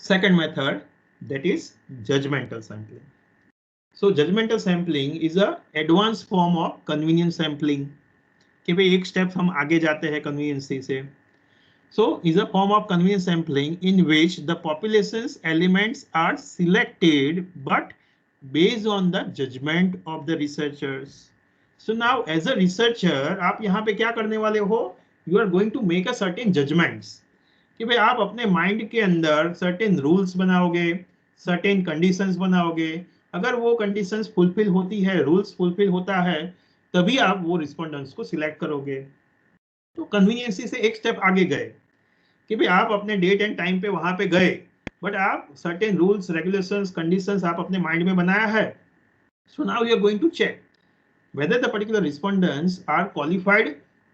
Second method, that is judgmental sampling. So judgmental sampling is a advanced form of convenience sampling. कि भाई एक step हम आगे जाते हैं कन्वीनियंसी से. So is a form of convenience sampling in which the population's elements are selected but based on the judgment of the researchers. So now as a researcher आप यहाँ पे क्या करने वाले हो? You are going to make a certain judgments. कि भाई आप अपने माइंड के अंदर सर्टेन रूल्स बनाओगे, सर्टेन कंडीशंस बनाओगे. अगर वो कंडीशंस फुलफिल होती है, रूल्स फुलफिल होता है, तभी आप वो रिस्पोंडेंट्स को सिलेक्ट करोगे. तो कन्वीनियंसी से एक स्टेप आगे गए कि भाई आप अपने डेट एंड टाइम पे वहां पे गए, बट आप सर्टेन रूल्स, रेगुलेशंस, कंडीशंस आप अपने माइंड में बनाया है. So now you are going to check whether the particular respondents are qualified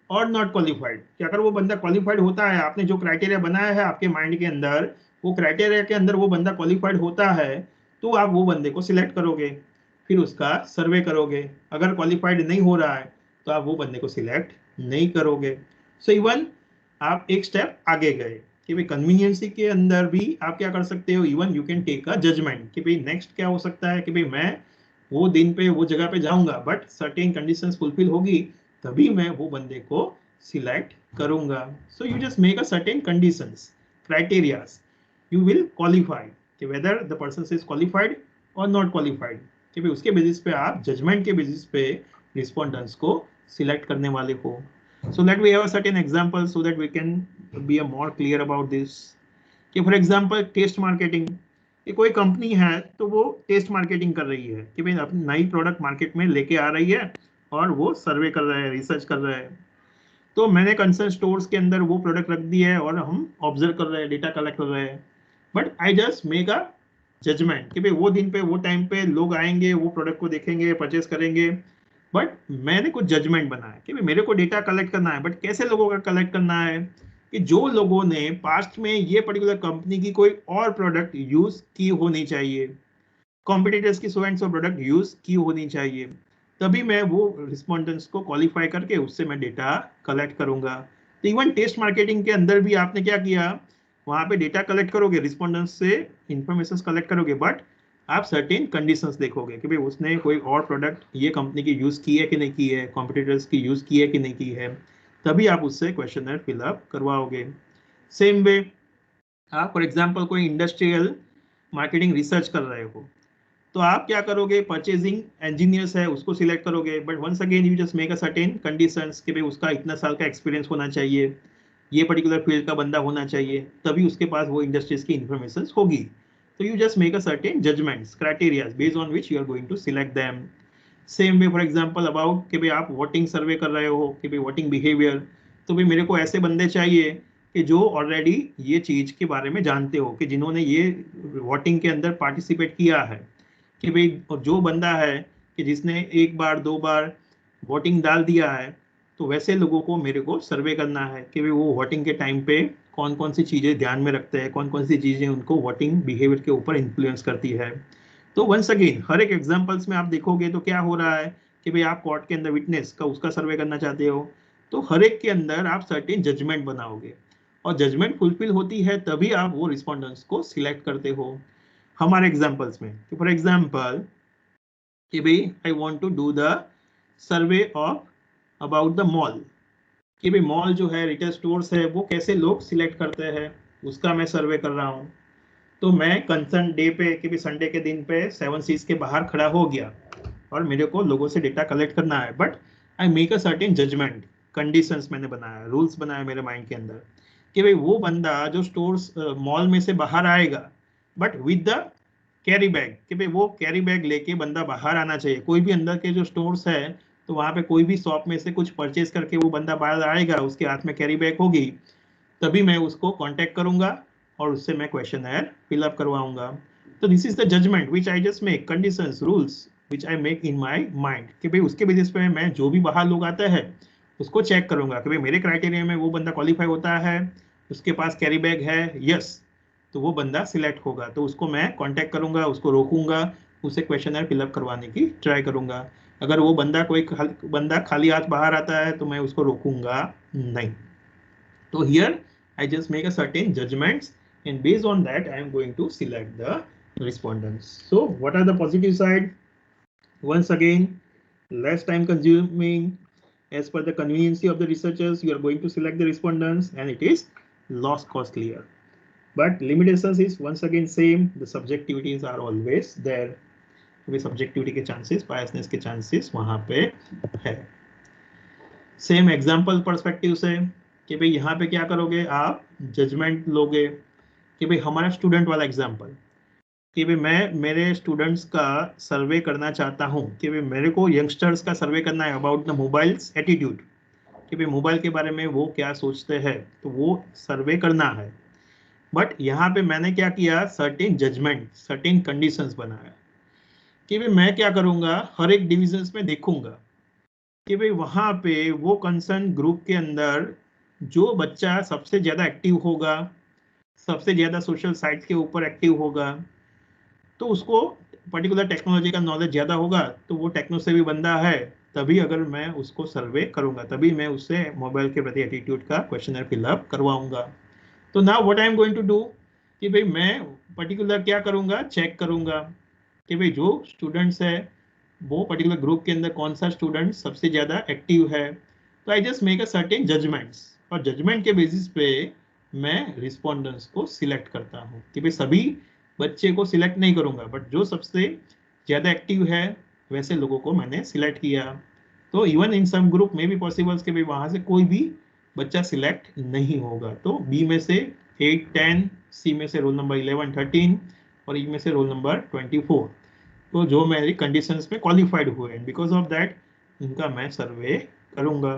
और नॉट क्वालिफाइड. कि अगर वो बंदा क्वालिफाइड होता है, आपने जो क्राइटेरिया बनाया है आपके माइंड के अंदर, वो क्राइटेरिया के अंदर वो बंदा क्वालिफाइड होता है, तो आप वो बंदे को सिलेक्ट करोगे, फिर उसका सर्वे करोगे. अगर क्वालिफाइड नहीं हो रहा है तो आप वो बंदे को सिलेक्ट नहीं करोगे. सो इवन आप एक स्टेप आगे गए कि भाई कन्वीनियंसी के अंदर भी आप क्या कर सकते हो, even you can take a judgement कि भाई नेक्स्ट क्या हो सकता है. कि भाई मैं वो दिन पे वो जगह पे जाऊंगा, बट सर्टेन कंडीशंस फुलफिल होगी तभी मैं वो बंदे को सिलेक्ट करूंगा. So you just make a certain conditions, criterias, you will qualify कि whether the person is qualified और नॉट क्वालिफाइड. कि भाई उसके बेसिस पे आप जजमेंट के बेसिस पे रिस्पोंडेंट्स को सिलेक्ट करने वाले हो. So let we have a certain example so that we can be a more clear about this. कि फॉर एग्जाम्पल टेस्ट मार्केटिंग, कि कोई कंपनी है तो वो टेस्ट मार्केटिंग कर रही है कि भाई अपनी नई प्रोडक्ट मार्केट में लेके आ रही है और वो सर्वे कर रहा है, रिसर्च कर रहा है. तो मैंने कंसर्न स्टोर्स के अंदर वो प्रोडक्ट रख दी है और हम ऑब्जर्व कर रहे हैं, डेटा कलेक्ट कर रहे हैं. But I just make a judgement कि भाई वो दिन पे वो टाइम पे लोग आएंगे, वो प्रोडक्ट को देखेंगे, परचेस करेंगे. बट मैंने कुछ जजमेंट बनाया कि भाई मेरे को डेटा कलेक्ट करना है, बट कैसे लोगों का कलेक्ट करना है, कि जो लोगों ने पास्ट में ये पर्टिकुलर कंपनी की कोई और प्रोडक्ट यूज की होनी चाहिए, कॉम्पिटिटर्स की so and so product use की होनी चाहिए, तभी मैं वो रिस्पॉन्डेंट्स को क्वालिफाई करके उससे मैं डेटा कलेक्ट करूंगा. तो इवन टेस्ट मार्केटिंग के अंदर भी आपने क्या किया, वहां पे डेटा कलेक्ट करोगे, रिस्पॉन्डेंट्स से इंफॉर्मेशन कलेक्ट करोगे, बट आप सर्टेन कंडीशंस देखोगे कि भाई उसने कोई और प्रोडक्ट ये कंपनी की यूज की है कि नहीं की है, कॉम्पिटिटर्स की यूज की है कि नहीं की है, तभी आप उससे क्वेश्चनर फिलअप करवाओगे. सेम वे आप फॉर एग्जांपल कोई इंडस्ट्रियल मार्केटिंग रिसर्च कर रहे हो, तो आप क्या करोगे, परचेजिंग इंजीनियर्स है उसको सिलेक्ट करोगे, but once again you just make a certain conditions कि भाई उसका इतना साल का एक्सपीरियंस होना चाहिए, ये पर्टिकुलर फील्ड का बंदा होना चाहिए, तभी उसके पास वो इंडस्ट्रीज की इंफॉर्मेशन होगी. तो you just make a certain judgements, criterias based on which you are going to select them. Same way for example about कि भाई आप वोटिंग सर्वे कर रहे हो कि भाई वोटिंग बिहेवियर, तो भाई मेरे को ऐसे बंदे चाहिए कि जो ऑलरेडी ये चीज के बारे में जानते हो, कि जिन्होंने ये वोटिंग के अंदर पार्टिसिपेट किया है. कि भाई जो बंदा है कि जिसने एक बार दो बार वोटिंग डाल दिया है, तो वैसे लोगों को मेरे को सर्वे करना है कि भाई वो वोटिंग के टाइम पे कौन कौन सी चीज़ें ध्यान में रखते हैं, कौन कौन सी चीज़ें उनको वोटिंग बिहेवियर के ऊपर इन्फ्लुएंस करती है. तो वंस अगेन हर एक एग्जाम्पल्स में आप देखोगे तो क्या हो रहा है कि भाई आप कोर्ट के अंदर विटनेस का उसका सर्वे करना चाहते हो, तो हर एक के अंदर आप सर्टेन जजमेंट बनाओगे, और जजमेंट फुलफिल होती है तभी आप वो रिस्पॉन्डेंट्स को सिलेक्ट करते हो. हमारे एग्जाम्पल्स में फॉर एग्जाम्पल कि भाई I want to do the survey of about the mall, कि भाई मॉल जो है, रिटेल स्टोर्स है, वो कैसे लोग सिलेक्ट करते हैं, उसका मैं सर्वे कर रहा हूँ. तो मैं कंसर्न डे पे कि भाई संडे के दिन पे 7 सीज के बाहर खड़ा हो गया और मेरे को लोगों से डेटा कलेक्ट करना है, but I make a certain judgement, conditions मैंने बनाया, रूल्स बनाया मेरे माइंड के अंदर कि भाई वो बंदा जो स्टोर्स मॉल में से बाहर आएगा, but with the carry bag, कि भाई वो कैरी बैग लेके बंदा बाहर आना चाहिए. कोई भी अंदर के जो स्टोर्स है, तो वहां पे कोई भी शॉप में से कुछ परचेज करके वो बंदा बाहर आएगा, उसके हाथ में कैरी बैग होगी, तभी मैं उसको कांटेक्ट करूंगा और उससे मैं क्वेश्चनर फिलअप करवाऊंगा. तो this is the judgement which I just make, conditions, rules which I make in my mind, कि भाई उसके बेसिस पे मैं जो भी बाहर लोग आते हैं उसको चेक करूंगा कि भाई मेरे क्राइटेरिया में वो बंदा क्वालिफाई होता है, उसके पास कैरी बैग है, यस, तो वो बंदा सिलेक्ट होगा. तो उसको मैं कांटेक्ट करूंगा, उसको रोकूंगा, उसे क्वेश्चनर फिलअप करवाने की ट्राई करूंगा. अगर वो बंदा बंदा खाली हाथ बाहर आता है तो मैं उसको रोकूंगा नहीं. तो here I just make a certain judgments and based on that I am going to select the respondents. So what are the positive side? Once again, less time consuming. As per the convenience of the researchers, you are going to select the respondents and it is loss cost clear. But limitations is once again same, the subjectivities are always there. Subjectivity के chances, biasness के chances वहां पे है. Same example perspective से कि भाई यहाँ पे क्या करोगे, आप जजमेंट लोगे कि भाई हमारा स्टूडेंट वाला एग्जांपल कि भाई मैं मेरे स्टूडेंट्स का सर्वे करना चाहता हूँ कि भाई मेरे को यंगस्टर्स का सर्वे करना है अबाउट द मोबाइल्स एटीट्यूड, कि भाई मोबाइल के बारे में वो क्या सोचते हैं, तो वो सर्वे करना है. बट यहाँ पे मैंने क्या किया, सर्टेन जजमेंट, सर्टेन कंडीशंस बनाया कि भाई मैं क्या करूंगा, हर एक डिविजन्स में देखूंगा कि भाई वहां पे वो कंसर्न ग्रुप के अंदर जो बच्चा सबसे ज्यादा एक्टिव होगा, सबसे ज्यादा सोशल साइट्स के ऊपर एक्टिव होगा, तो उसको पर्टिकुलर टेक्नोलॉजी का नॉलेज ज्यादा होगा, तो वो टेक्नो से भी बंदा है, तभी अगर मैं उसको सर्वे करूंगा, तभी मैं उससे मोबाइल के प्रति एटीट्यूड का क्वेश्चनर फिलअप करवाऊंगा. तो now what I am going to do कि भाई मैं पर्टिकुलर क्या करूंगा, चेक करूंगा कि भाई जो स्टूडेंट्स है वो पर्टिकुलर ग्रुप के अंदर कौन सा स्टूडेंट सबसे ज्यादा एक्टिव है. तो I just make a certain judgements, और जजमेंट के बेसिस पे मैं रिस्पोंडेंट्स को सिलेक्ट करता हूँ कि भाई सभी बच्चे को सिलेक्ट नहीं करूंगा, बट जो सबसे ज्यादा एक्टिव है वैसे लोगों को मैंने सिलेक्ट किया. तो इवन इन सम ग्रुप में भी पॉसिबल कि भाई वहां से कोई भी बच्चा सिलेक्ट नहीं होगा. तो बी में से 8, 10, सी में से रोल नंबर 11, 13 और ई में से रोल नंबर 24, तो जो मेरी कंडीशंस में क्वालिफाइड हुए, बिकॉज ऑफ दैट उनका मैं सर्वे करूंगा.